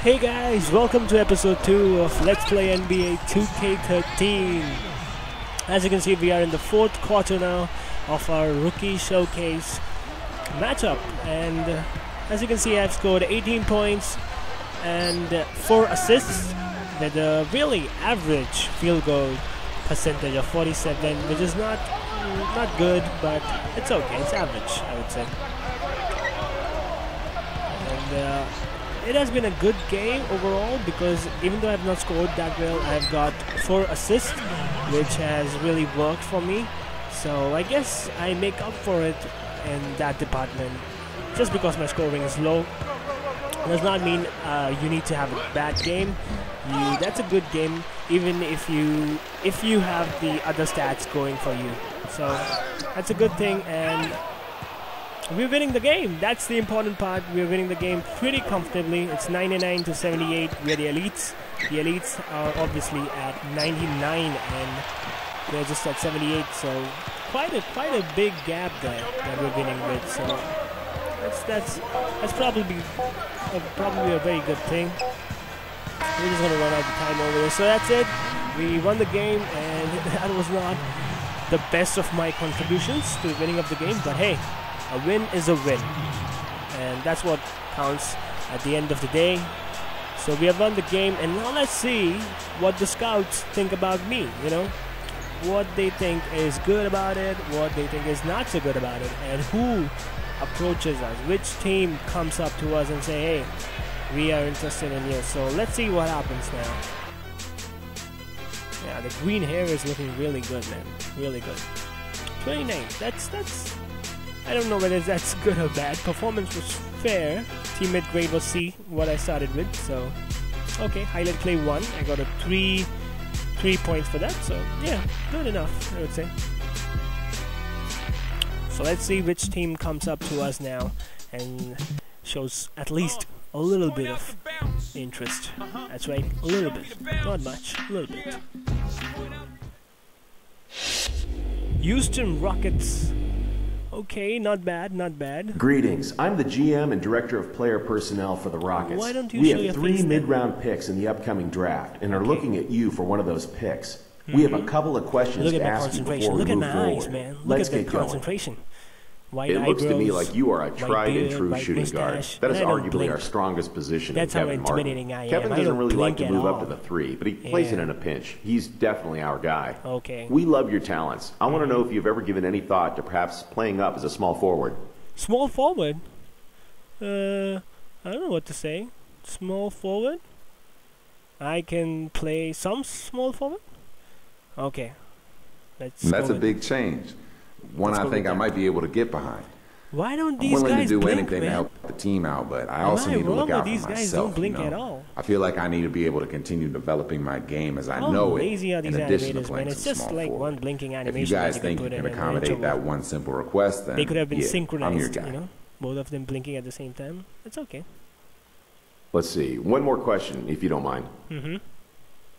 Hey guys, welcome to episode 2 of Let's Play NBA 2K13. As you can see, we are in the 4th quarter now of our rookie showcase matchup, and as you can see, I've scored 18 points and 4 assists with a really average field goal percentage of 47, which is not good, but it's okay. It's average, I would say. And it has been a good game overall, because even though I have not scored that well, I've got 4 assists, which has really worked for me. So I guess I make up for it in that department. Just because my scoring is low does not mean you need to have a bad game. That's a good game, even if you have the other stats going for you. So that's a good thing, and we're winning the game. That's the important part. We're winning the game pretty comfortably. It's 99 to 78. We're the elites. The elites are obviously at 99 and they're just at 78. So quite a big gap there that we're winning with. So that's probably a very good thing. We're just gonna run out of time over there. So that's it. We won the game, and that was not the best of my contributions to the winning of the game. But hey, a win is a win, and that's what counts at the end of the day. So we have won the game, and now let's see what the scouts think about me, what they think is good about it, what they think is not so good about it, and who approaches us, which team comes up to us and say, hey, we are interested in you. So let's see what happens now. Yeah, the green hair is looking really good, man, really good. 29, that's I don't know whether that's good or bad. Performance was fair. Teammate grade was C, what I started with. So, okay, highlight play 1. I got a 3 points for that. So, yeah, good enough, I would say. So let's see which team comes up to us now and shows at least a little bit of interest. That's right, a little bit. Not much, a little bit. Houston Rockets. Okay, not bad, not bad. Greetings. I'm the GM and Director of Player Personnel for the Rockets. Why don't you we show have your 3 face mid-round picks in the upcoming draft and are looking at you for one of those picks. We have a couple of questions to ask you before we move forward. Eyes, man. Let's get going. Concentration. White it looks eyebrows, to me like you are a tried and true shooting guard. That is arguably blink. our strongest position. That's in how Kevin intimidating Martin. I am. Kevin I doesn't don't really like blink to move at up to all. the 3, but he plays it in a pinch. He's definitely our guy. Okay. We love your talents. I want to know if you've ever given any thought to perhaps playing up as a small forward. Small forward? I don't know what to say. Small forward? I can play some small forward? Okay. That's a big change. One I think I might be able to get behind. Why don't these guys blink? I'm willing to do blink, anything man? To help the team out, but I also need to look out for myself. These guys don't blink at all. I feel like I need to be able to continue developing my game as I know it. Lazy are these in addition to animators, playing man. It's some just small like forward. one blinking animation. If you guys think you can accommodate that one simple request, then they could have been I'm your synchronized, guy. both of them blinking at the same time. It's okay. Let's see. One more question, if you don't mind.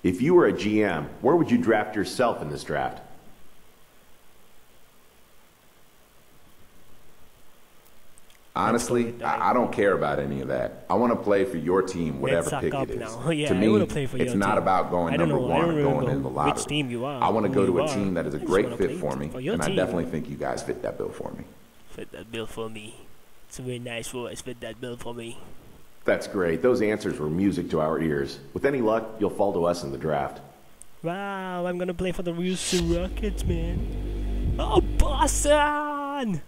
If you were a GM, where would you draft yourself in this draft? Honestly, I don't care about any of that. I want to play for your team, whatever pick it is. Yeah, to me, it's not about going number 1 or going in the lottery. Which team you are. I want to go to a team that is a great fit for me, and I team. definitely think you guys fit that bill for me. Fit that bill for me. It's a very nice voice. Fit that bill for me. That's great. Those answers were music to our ears. With any luck, you'll fall to us in the draft. Wow, I'm gonna play for the Houston Rockets, man. Oh, Boston!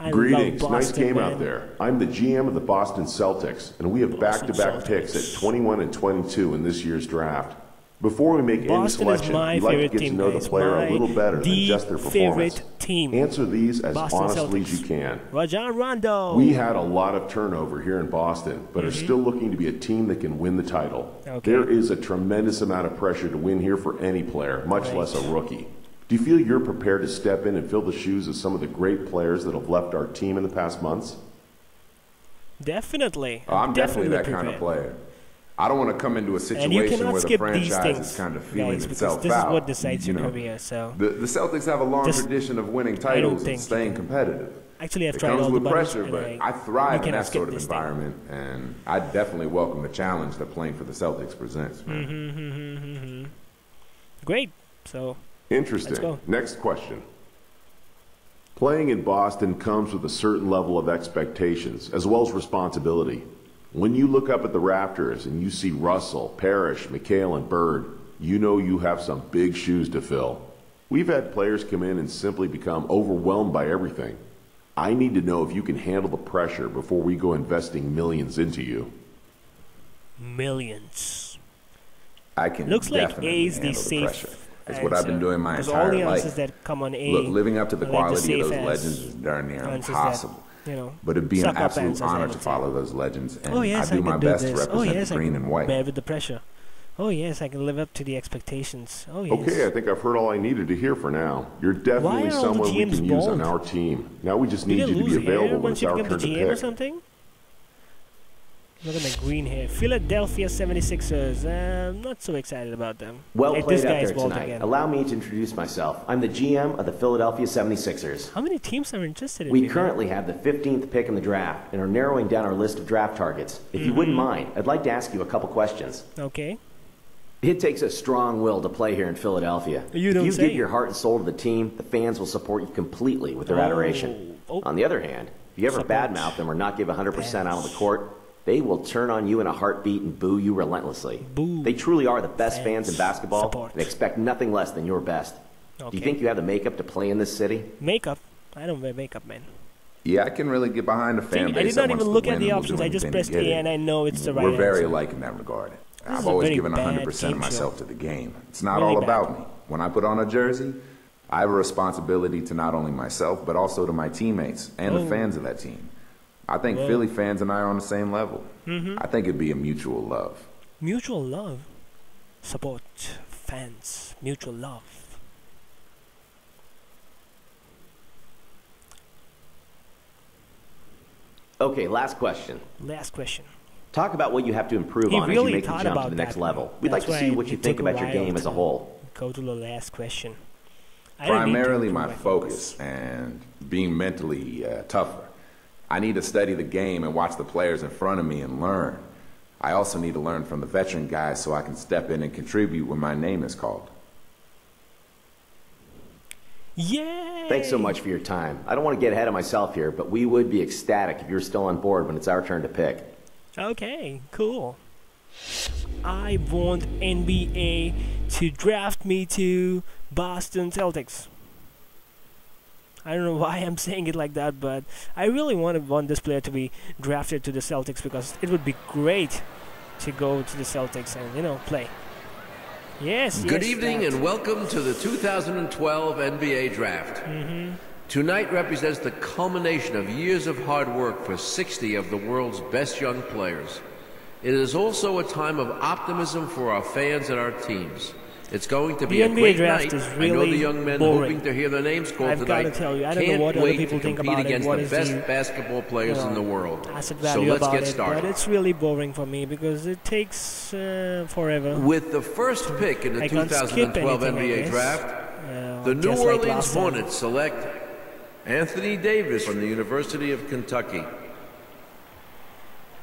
Greetings. Nice game out there. I'm the GM of the Boston Celtics, and we have back-to-back picks at 21 and 22 in this year's draft. Before we make any selection, we'd like to get to know the player a little better than just their performance. Answer these as honestly as you can. Rajon Rondo. We had a lot of turnover here in Boston, but are still looking to be a team that can win the title. There is a tremendous amount of pressure to win here for any player, much less a rookie. Do you feel you're prepared to step in and fill the shoes of some of the great players that have left our team in the past months? Definitely. I'm definitely that kind of player. I don't want to come into a situation where the franchise is kind of feeling itself out. This is what decides your career. So the Celtics have a long tradition of winning titles and staying competitive. Actually, I've tried all the buttons. It comes with pressure, but I thrive in that sort of environment, and I definitely welcome the challenge that playing for the Celtics presents. Great. So, interesting. Let's go. Next question. Playing in Boston comes with a certain level of expectations, as well as responsibility. When you look up at the rafters and you see Russell, Parrish, McHale, and Bird, you know you have some big shoes to fill. We've had players come in and simply become overwhelmed by everything. I need to know if you can handle the pressure before we go investing millions into you. Millions. I can Looks definitely like A is handle the the safe pressure. It's what I've been doing my entire all the life. answers that come on A, look, living up to the quality of those safe legends is darn near impossible. That, but it'd be an absolute answers, honor to follow those legends, and I do I my can do best this. to represent the green and white. Bear with the pressure. Oh yes, I can live up to the expectations. Oh yes. Okay, I think I've heard all I needed to hear for now. You're definitely someone we can use on our team. Now we just need you to be available when it's our turn to pick. Or something? Look at my green hair. Philadelphia 76ers. I'm not so excited about them. Well played out there tonight. Again. Allow me to introduce myself. I'm the GM of the Philadelphia 76ers. How many teams are interested in We currently have the 15th pick in the draft and are narrowing down our list of draft targets. If you wouldn't mind, I'd like to ask you a couple questions. Okay. It takes a strong will to play here in Philadelphia. If you give your heart and soul to the team, the fans will support you completely with their adoration. On the other hand, if you ever badmouth them or not give 100% out on the court, they will turn on you in a heartbeat and boo you relentlessly. They truly are the best fans in basketball and expect nothing less than your best. Do you think you have the makeup to play in this city? Makeup? I don't wear makeup, man. Yeah, I can really get behind a fan base. I did not even look at the options. I just pressed A and I know it's the right answer. We're very alike in that regard. I've always given 100% of myself to the game. It's not all about me. When I put on a jersey, I have a responsibility to not only myself, but also to my teammates and the fans of that team. I think Philly fans and I are on the same level. I think it'd be a mutual love. Mutual love? Support, fans, mutual love. Okay, last question. Last question. Talk about what you have to improve on as you make the jump to the next level. We'd like to see what you think about your game as a whole. Go to the last question. Primarily my focus and being mentally tougher. I need to study the game and watch the players in front of me and learn. I also need to learn from the veteran guys so I can step in and contribute when my name is called. Yay! Thanks so much for your time. I don't want to get ahead of myself here, but we would be ecstatic if you're still on board when it's our turn to pick. Okay, cool. I want NBA to draft me to Boston Celtics. I don't know why I'm saying it like that, but I really want this player to be drafted to the Celtics because it would be great to go to the Celtics and, you know, play. Yes, Good evening and welcome to the 2012 NBA Draft. Tonight represents the culmination of years of hard work for 60 of the world's best young players. It is also a time of optimism for our fans and our teams. It's going to be a great night. Really I know the young men hoping to hear their names called tonight. I've got to tell you, I don't know what other people think about it. Against the best basketball players in the world. So let's get started. But it's really boring for me because it takes forever. With the first pick in the 2012 NBA Draft, the New Orleans Hornets select Anthony Davis from the University of Kentucky.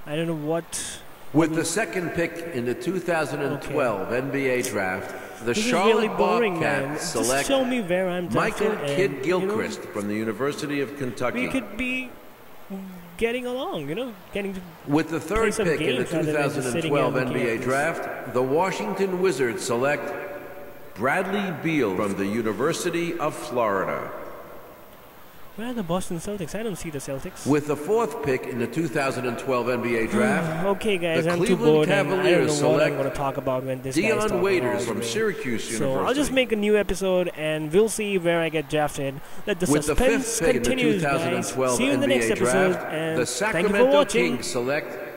I don't know what... With the second pick in the 2012 NBA Draft, the Charlotte Bobcats select show me where I'm Michael Kidd Gilchrist from the University of Kentucky. We could be getting along, you know, getting to With the third pick in the 2012 NBA Draft, the Washington Wizards select Bradley Beal from the University of Florida. Where are the Boston Celtics? I don't see the Celtics. With the fourth pick in the 2012 NBA Draft, okay, guys, the I'm Cleveland too bored. Cavaliers I don't know what I'm going to talk about when this guy's talking Dion Waiters about from Syracuse University. So I'll just make a new episode, and we'll see where I get drafted. Let the suspense continue, guys. See you in the next NBA episode, Draft, and the thank you for Sacramento watching. Kings select